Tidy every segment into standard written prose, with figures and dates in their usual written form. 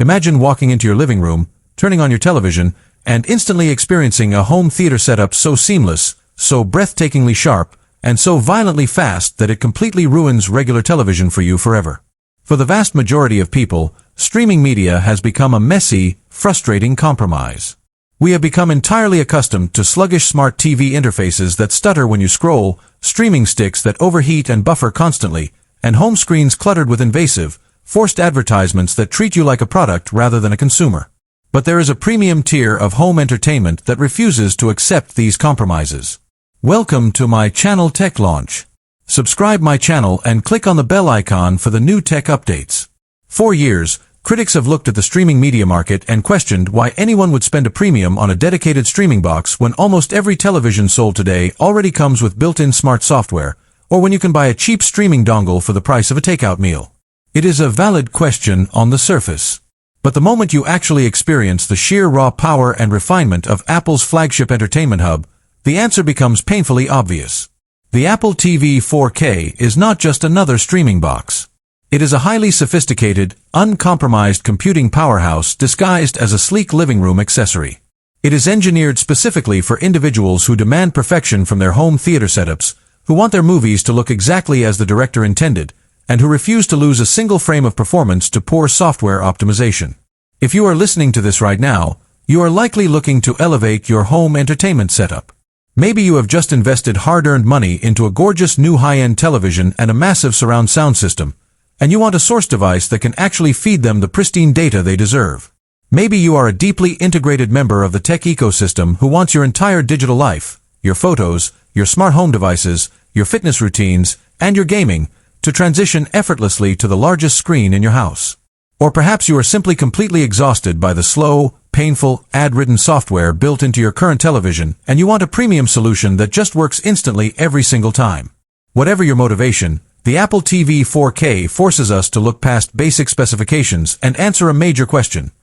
Imagine walking into your living room, turning on your television, and instantly experiencing a home theater setup so seamless, so breathtakingly sharp, and so violently fast that it completely ruins regular television for you forever. For the vast majority of people, streaming media has become a messy, frustrating compromise. We have become entirely accustomed to sluggish smart TV interfaces that stutter when you scroll, streaming sticks that overheat and buffer constantly, and home screens cluttered with invasive, forced advertisements that treat you like a product rather than a consumer. But there is a premium tier of home entertainment that refuses to accept these compromises. Welcome to my channel Tech Launch. Subscribe my channel and click on the bell icon for the new tech updates. For years, critics have looked at the streaming media market and questioned why anyone would spend a premium on a dedicated streaming box when almost every television sold today already comes with built-in smart software, or when you can buy a cheap streaming dongle for the price of a takeout meal. It is a valid question on the surface. But the moment you actually experience the sheer raw power and refinement of Apple's flagship entertainment hub, the answer becomes painfully obvious. The Apple TV 4K is not just another streaming box. It is a highly sophisticated, uncompromised computing powerhouse disguised as a sleek living room accessory. It is engineered specifically for individuals who demand perfection from their home theater setups, who want their movies to look exactly as the director intended, and who refuse to lose a single frame of performance to poor software optimization. If you are listening to this right now, you are likely looking to elevate your home entertainment setup. Maybe you have just invested hard-earned money into a gorgeous new high-end television and a massive surround sound system, and you want a source device that can actually feed them the pristine data they deserve. Maybe you are a deeply integrated member of the tech ecosystem who wants your entire digital life, your photos, your smart home devices, your fitness routines, and your gaming, to transition effortlessly to the largest screen in your house. Or perhaps you are simply completely exhausted by the slow, painful, ad-ridden software built into your current television, and you want a premium solution that just works instantly every single time. Whatever your motivation, the Apple TV 4K forces us to look past basic specifications and answer a major question.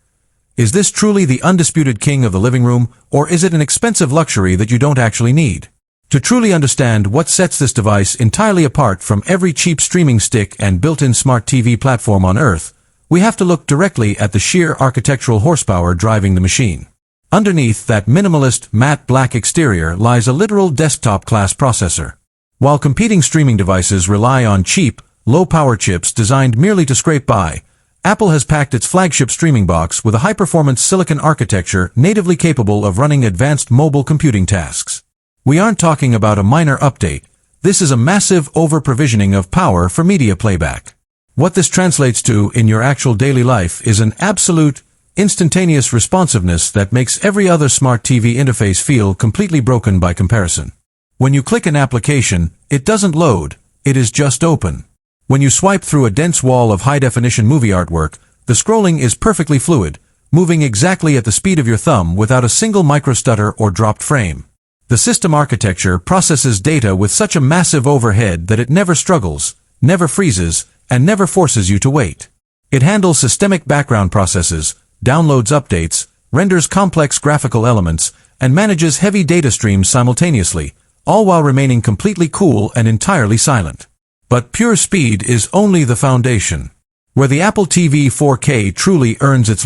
Is this truly the undisputed king of the living room, or is it an expensive luxury that you don't actually need? To truly understand what sets this device entirely apart from every cheap streaming stick and built-in smart TV platform on Earth, we have to look directly at the sheer architectural horsepower driving the machine. Underneath that minimalist, matte black exterior lies a literal desktop-class processor. While competing streaming devices rely on cheap, low-power chips designed merely to scrape by, Apple has packed its flagship streaming box with a high-performance silicon architecture natively capable of running advanced mobile computing tasks. We aren't talking about a minor update. This is a massive over-provisioning of power for media playback. What this translates to in your actual daily life is an absolute, instantaneous responsiveness that makes every other smart TV interface feel completely broken by comparison. When you click an application, it doesn't load, it is just open. When you swipe through a dense wall of high-definition movie artwork, the scrolling is perfectly fluid, moving exactly at the speed of your thumb without a single microstutter or dropped frame. The system architecture processes data with such a massive overhead that it never struggles, never freezes, and never forces you to wait. It handles systemic background processes, downloads updates, renders complex graphical elements, and manages heavy data streams simultaneously, all while remaining completely cool and entirely silent. But pure speed is only the foundation. Where the Apple TV 4K truly earns its